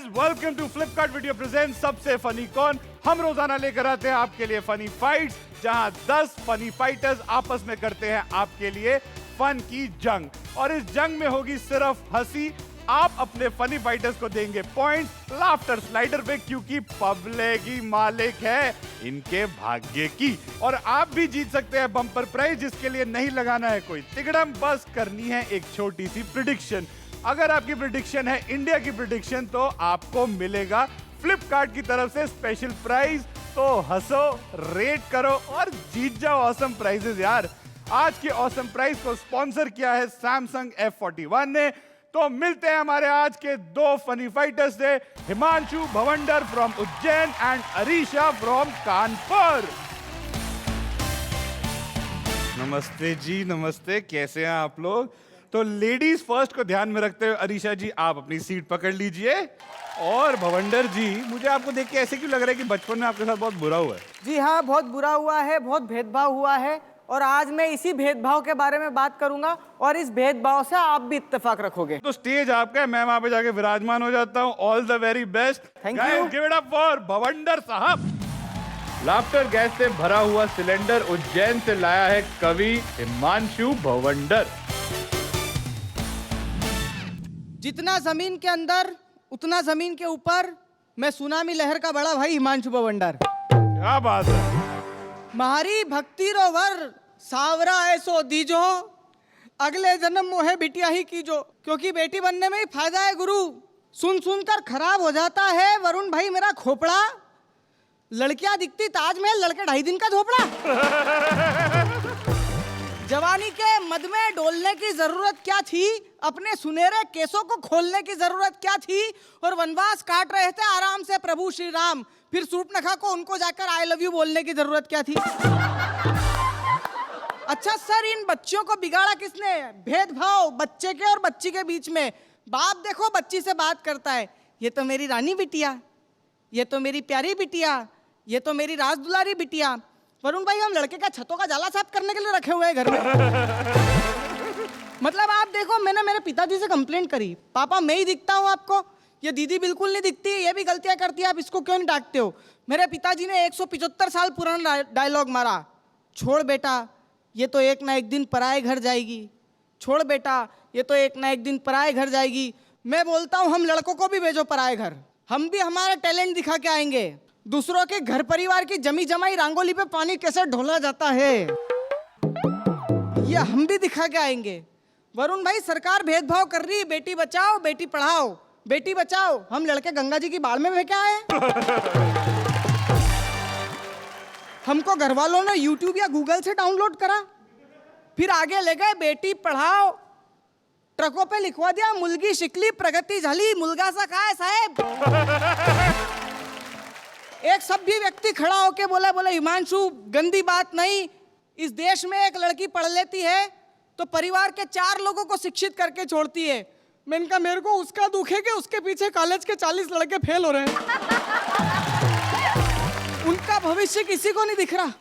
Welcome to Flipkart video present सबसे funny कौन। हम रोजाना लेकर आते हैं आपके लिए फनी फाइट्स, जहां 10 फनी फाइटर्स आपस में करते हैं आपके लिए फन की जंग, और इस जंग में होगी सिर्फ हंसी। आप अपने फनी फाइटर्स को देंगे पॉइंट्स लाफ्टर स्लाइडर पे, क्योंकि पब्लिक ही मालिक है इनके भाग्य की। और आप भी जीत सकते हैं बम्पर प्राइज, जिसके लिए नहीं लगाना है कोई तिकड़म, बस करनी है एक छोटी सी प्रेडिक्शन। अगर आपकी प्रेडिक्शन है इंडिया की प्रेडिक्शन, तो आपको मिलेगा फ्लिपकार्ट की तरफ से स्पेशल प्राइज। तो हंसो, रेट करो और जीत जाओ ऑसम प्राइजेस यार। आज की ऑसम प्राइज को स्पॉन्सर किया है सैमसंग F41 ने। तो मिलते हैं हमारे आज के दो फनी फाइटर्स से, Himanshu Bhawander from Ujjain and Arisha from Kanpur. नमस्ते जी, नमस्ते, कैसे हैं आप लोग? तो लेडीज फर्स्ट को ध्यान में रखते हुए अरीशा जी आप अपनी सीट पकड़ लीजिए। और भवंडर जी, मुझे आपको देख के ऐसे क्यों लग रहा है कि बचपन में आपके साथ बहुत बुरा हुआ है? जी हाँ, बहुत बुरा हुआ है, बहुत भेदभाव हुआ है, और आज मैं इसी भेदभाव के बारे में बात करूंगा, और इस भेदभाव से आप भी इत्तेफाक रखोगे। तो स्टेज आपका है, मैं वहां पे जाके विराजमान हो जाता हूँ। All the very best. Thank you. Give it up for Bhawander साहब। लाफ्टर गैस से भरा हुआ सिलेंडर उज्जैन से लाया है कवि हिमांशु भवंडर। जितना जमीन के अंदर उतना जमीन के ऊपर, मैं सुनामी लहर का बड़ा भाई हिमांशु भवंडर। क्या बात है। महारी भक्ति रो वर सावरा ऐसो दीजो, अगले जन्म मोहे बिटिया ही कीजो, क्योंकि बेटी बनने में ही फायदा है गुरु। सुन सुनकर खराब हो जाता है वरुण भाई मेरा खोपड़ा, लड़कियां दिखती ताजमहल, लड़के 2.5 दिन का झोपड़ा। जवानी के मद में डोलने की जरूरत क्या थी, अपने सुनहरे केसों को खोलने की जरूरत क्या थी, और वनवास काट रहे थे आराम से प्रभु श्री राम, फिर सूर्पनखा को उनको जाकर आई लव यू बोलने की जरूरत क्या थी? अच्छा सर, इन बच्चियों को बिगाड़ा किसने? भेदभाव बच्चे के और बच्ची के बीच में। बाप देखो बच्ची से बात करता है, ये तो मेरी रानी बिटिया, ये तो मेरी प्यारी बिटिया, ये तो मेरी राज दुलारी बिटिया। वरुण भाई, हम लड़के का छतों का जाला साफ करने के लिए रखे हुए हैं घर में। मतलब आप देखो, मैंने मेरे पिताजी से कंप्लेंट करी, पापा मैं ही दिखता हूँ आपको, ये दीदी बिल्कुल नहीं दिखती, ये भी गलतियां करती है, आप इसको क्यों नहीं डांटते हो? मेरे पिताजी ने 175 साल पुराना डायलॉग मारा, छोड़ बेटा ये तो एक ना एक दिन पराए घर जाएगी, छोड़ बेटा ये तो एक ना एक दिन पराए घर जाएगी। मैं बोलता हूँ हम लड़कों को भी भेजो पराए घर, हम भी हमारा टैलेंट दिखा के आएंगे। दूसरों के घर परिवार की जमी जमाई रंगोली पे पानी कैसे ढोला जाता है, ये हम भी दिखा के आएंगे। वरुण भाई, सरकार भेदभाव कर रही, बेटी बचाओ बेटी पढ़ाओ, बेटी बचाओ, हम लड़के गंगा जी की बाढ़ में बह के आए। हमको घर वालों ने YouTube या गूगल से डाउनलोड करा, फिर आगे ले गए बेटी पढ़ाओ, ट्रकों पे लिखवा दिया मुलगी शिकली प्रगति झाली, मुलगा सा काय साहेब। एक सभ्य व्यक्ति खड़ा होके बोला हिमांशु, गंदी बात नहीं, इस देश में एक लड़की पढ़ लेती है तो परिवार के 4 लोगों को शिक्षित करके छोड़ती है। मैंने कहा मेरे को उसका दुख है कि उसके पीछे कॉलेज के 40 लड़के फेल हो रहे हैं। उनका भविष्य किसी को नहीं दिख रहा।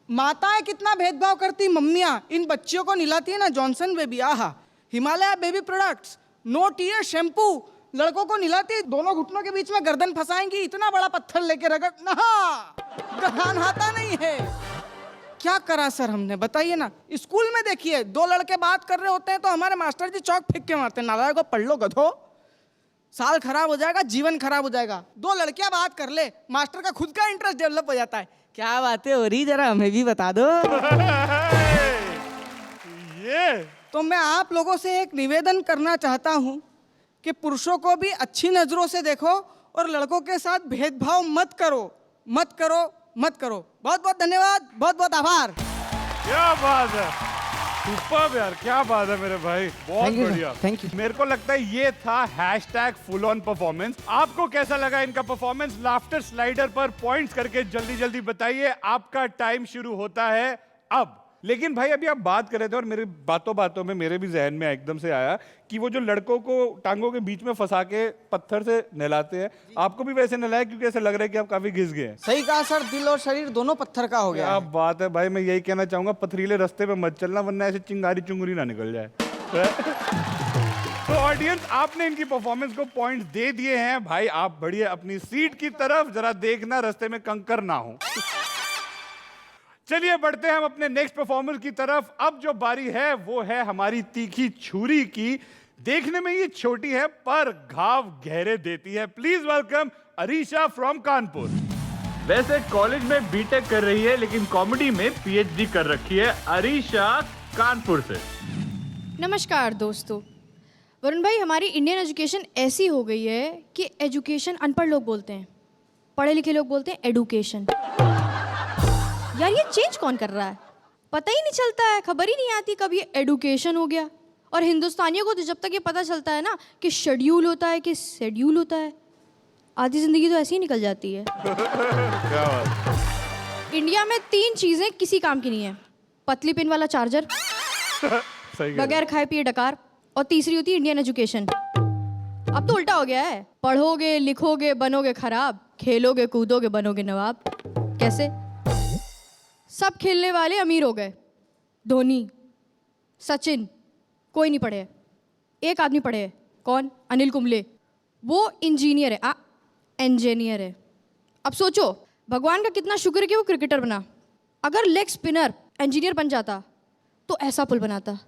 माताएं कितना भेदभाव करती, मम्मियां इन बच्चियों को निलाती है ना जॉनसन बेबी, आहा, Himalaya baby products, no tear shampoo, लड़कों को निलाती, दोनों घुटनों के बीच में गर्दन फंसाएंगी, इतना बड़ा पत्थर लेके रगड़, नहा नहाता नहीं है। क्या करा सर हमने, बताइए ना। स्कूल में देखिए, 2 लड़के बात कर रहे होते हैं तो हमारे मास्टर जी चौक फेंक के मारते हैं, नालायक को पढ़ लो गधो, साल खराब हो जाएगा, जीवन खराब हो जाएगा। 2 लड़कियां बात कर ले, मास्टर का खुद का इंटरेस्ट डेवलप हो जाता है, क्या बातें हो रही जरा हमें भी बता दो। ये तो मैं आप लोगों से एक निवेदन करना चाहता हूं कि पुरुषों को भी अच्छी नजरों से देखो और लड़कों के साथ भेदभाव मत करो, मत करो, मत करो। बहुत बहुत धन्यवाद, बहुत बहुत आभार। क्या बात है, सुपर्ब यार, क्या बात है मेरे भाई, बहुत बढ़िया। Thank you. मेरे को लगता है ये था #फुल ऑन परफॉर्मेंस। आपको कैसा लगा इनका परफॉर्मेंस? लाफ्टर स्लाइडर पर पॉइंट्स करके जल्दी जल्दी बताइए। आपका टाइम शुरू होता है अब। लेकिन भाई अभी आप बात कर रहे थे और मेरे बातों बातों में मेरे भी जहन में एकदम से आया कि वो जो लड़कों को टांगों के बीच में फंसा के पत्थर से नहलाते हैं, आपको भी वैसे नहलाया? क्योंकि ऐसा लग रहा है कि आप काफी घिस गए हैं। सही कहा सर, दिल और शरीर दोनों पत्थर का हो गया। क्या बात है भाई, मैं यही कहना चाहूंगा, पथरीले रास्ते पे मत चलना, वरना ऐसे चिंगारी चुंगरी ना निकल जाए। तो ऑडियंस, आपने इनकी परफॉर्मेंस को पॉइंट्स दे दिए हैं। भाई आप बढ़िए अपनी सीट की तरफ, जरा देखना रास्ते में कंकर ना हो। चलिए बढ़ते हैं हम अपने नेक्स्ट परफॉर्मर की तरफ। अब जो बारी है वो है हमारी तीखी छुरी की। देखने में ये छोटी है पर घाव गहरे देती है। Please welcome Arisha from Kanpur. वैसे कॉलेज में बीटेक कर रही है लेकिन कॉमेडी में पीएचडी कर रखी है अरीशा कानपुर से। नमस्कार दोस्तों। वरुण भाई, हमारी इंडियन एजुकेशन ऐसी हो गई है कि एजुकेशन अनपढ़ लोग बोलते हैं, पढ़े लिखे लोग बोलते हैं एडुकेशन। यार ये चेंज कौन कर रहा है? पता ही नहीं चलता है, खबर ही नहीं आती कब ये एडुकेशन हो गया। और हिंदुस्तानियों को तो जब तक ये पता चलता है ना कि शेड्यूल होता है कि शेड्यूल होता है, आधी जिंदगी तो ऐसी ही निकल जाती है। क्या बात? इंडिया में 3 चीजें किसी काम की नहीं है। पतली पिन वाला चार्जर, सही बगैर खाए पिए डकार, और तीसरी होती है इंडियन एजुकेशन। अब तो उल्टा हो गया है। पढ़ोगे लिखोगे बनोगे खराब, खेलोगे कूदोगे बनोगे नवाब। कैसे? सब खेलने वाले अमीर हो गए, धोनी सचिन, कोई नहीं पढ़े। एक आदमी पढ़े है, कौन? अनिल कुंबले, वो इंजीनियर है, इंजीनियर है। अब सोचो भगवान का कितना शुक्र है कि वो क्रिकेटर बना। अगर लेग स्पिनर इंजीनियर बन जाता तो ऐसा पुल बनाता,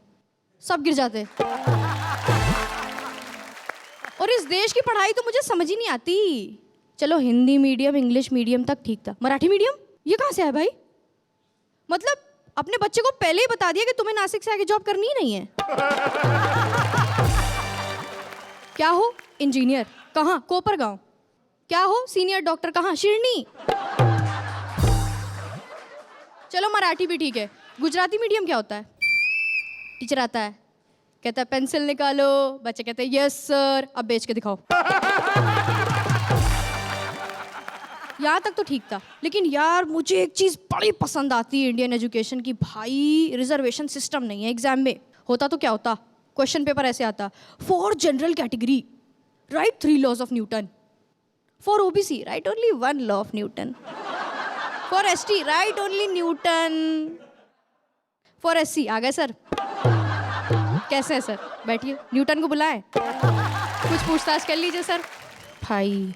सब गिर जाते। और इस देश की पढ़ाई तो मुझे समझ ही नहीं आती। चलो हिंदी मीडियम इंग्लिश मीडियम तक ठीक था, मराठी मीडियम ये कहाँ से है भाई? मतलब अपने बच्चे को पहले ही बता दिया कि तुम्हें नासिक से आगे जॉब करनी ही नहीं है। क्या हो? इंजीनियर कहाँ? कोपर गांव। क्या हो? सीनियर डॉक्टर कहाँ? शिरनी। चलो मराठी भी ठीक है, गुजराती मीडियम क्या होता है? टीचर आता है, कहता है पेंसिल निकालो, बच्चे कहते हैं यस सर, अब बेच के दिखाओ। यहाँ तक तो ठीक था, लेकिन यार मुझे एक चीज बड़ी पसंद आती है इंडियन एजुकेशन की। भाई रिजर्वेशन सिस्टम नहीं है एग्जाम में। होता तो क्या होता, क्वेश्चन पेपर ऐसे आता, for general category right 3 laws of Newton, for OBC right only 1 law of Newton, for ST right only Newton, for SC आ गए सर। कैसे है सर? बैठिए, न्यूटन को बुलाएं, कुछ पूछताछ कर लीजिए सर। भाई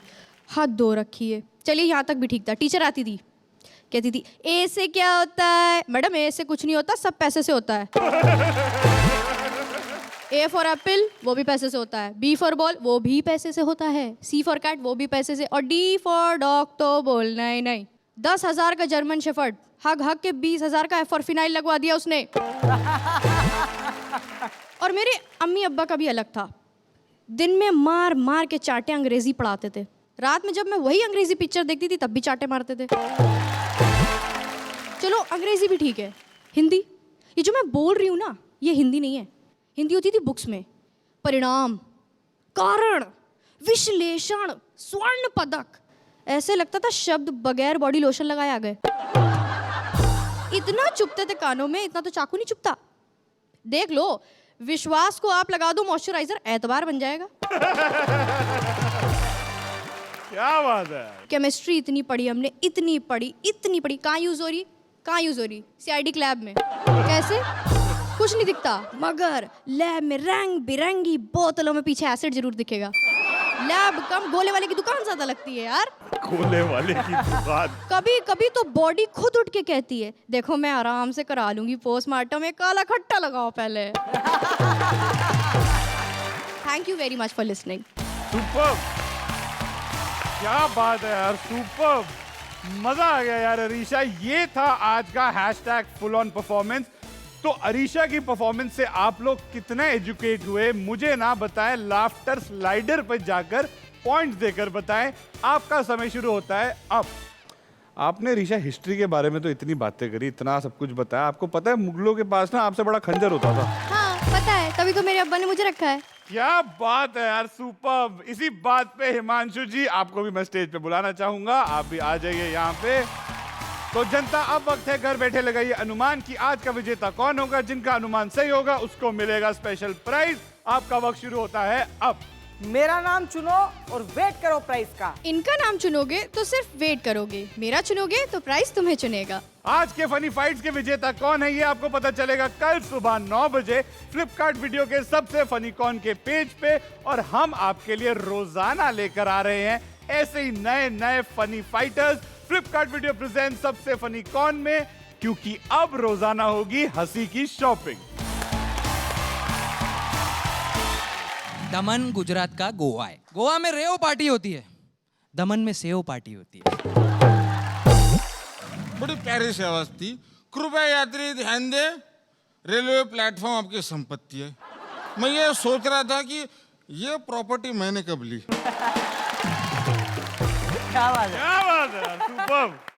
हाथ धो रखी है। चलिए यहाँ तक भी ठीक था। टीचर आती थी, कहती थी ए से क्या होता है? मैडम ए से कुछ नहीं होता, सब पैसे से होता है। ए फॉर एप्पल वो भी पैसे से होता है, बी फॉर बॉल वो भी पैसे से होता है, सी फॉर कैट वो भी पैसे से, और डी फॉर डॉग तो बोलना ही नहीं। 10,000 का जर्मन शेफर्ड हग हग के 20,000 का एफ फॉर फिनाइल लगवा दिया उसने। और मेरे अम्मी अब्बा का भी अलग था। दिन में मार मार के चाटे अंग्रेजी पढ़ाते थे, रात में जब मैं वही अंग्रेजी पिक्चर देखती थी तब भी चाटे मारते थे। चलो अंग्रेजी भी ठीक है, हिंदी, ये जो मैं बोल रही हूँ ना ये हिंदी नहीं है। हिंदी होती थी बुक्स में, परिणाम, कारण, विश्लेषण, स्वर्ण पदक। ऐसे लगता था शब्द बगैर बॉडी लोशन लगाए आ गए। इतना चुभते थे कानों में, इतना तो चाकू नहीं चुभता। देख लो, विश्वास को आप लगा दो मॉइस्चराइजर, एतबार बन जाएगा। क्या बात है। केमिस्ट्री इतनी पढ़ी हमने, इतनी पढ़ी, कहाँ यूज हो रही? कहाँ यूज हो रही? सीआईडी लैब में। कैसे? कुछ नहीं दिखता, मगर लैब में रंग बिरंगी बोतलों में पीछे एसिड जरूर दिखेगा। लैब कम, गोले वाले की दुकान ज्यादा लगती है यार। गोले वाले की दुकान। कभी कभी तो बॉडी खुद उठ के कहती है देखो मैं आराम से करा लूंगी पोस्टमार्टम में, काला खट्टा लगाओ पहले। Thank you very much for listening. Superb, क्या बात है यार, सुपर्ब, मजा आ गया यार अरीशा। ये था आज का हैशटैग फुल ऑन परफॉर्मेंस। तो अरीशा की परफॉर्मेंस से आप लोग कितने एजुकेट हुए मुझे ना बताएं, लाफ्टर स्लाइडर पर जाकर पॉइंट्स देकर बताएं। आपका समय शुरू होता है अब। आपने अरीशा हिस्ट्री के बारे में तो इतनी बातें करी, इतना सब कुछ बताया। आपको पता है मुगलों के पास ना आपसे बड़ा खंजर होता था। हाँ पता है, तभी तो मेरे अब्बा ने मुझे रखा है। क्या बात है यार, सुपर्ब। इसी बात पे हिमांशु जी आपको भी मैं स्टेज पे बुलाना चाहूंगा, आप भी आ जाइए यहाँ पे। तो जनता अब वक्त है घर बैठे लगाइए अनुमान कि आज का विजेता कौन होगा। जिनका अनुमान सही होगा उसको मिलेगा स्पेशल प्राइज। आपका वक्त शुरू होता है अब। मेरा नाम चुनो और वेट करो प्राइस का। इनका नाम चुनोगे तो सिर्फ वेट करोगे, मेरा चुनोगे तो प्राइस तुम्हें चुनेगा। आज के फनी फाइट्स के विजेता कौन है ये आपको पता चलेगा कल सुबह 9 बजे फ्लिपकार्ट वीडियो के सबसे फनी कॉन के पेज पे। और हम आपके लिए रोजाना लेकर आ रहे हैं ऐसे ही नए नए funny fighters Flipkart video present सबसे फनी कॉन में, क्योंकि अब रोजाना होगी हंसी की शॉपिंग। दमन गुजरात का गोवा है। गोवा में रेव पार्टी होती है, दमन में सेव पार्टी होती है। बड़ी प्यारी से आवाज थी। कृपया यात्री ध्यान दे, रेलवे प्लेटफॉर्म आपकी संपत्ति है। मैं ये सोच रहा था कि ये प्रॉपर्टी मैंने कब ली। क्या बात है। क्या बात है, सुपर्ब।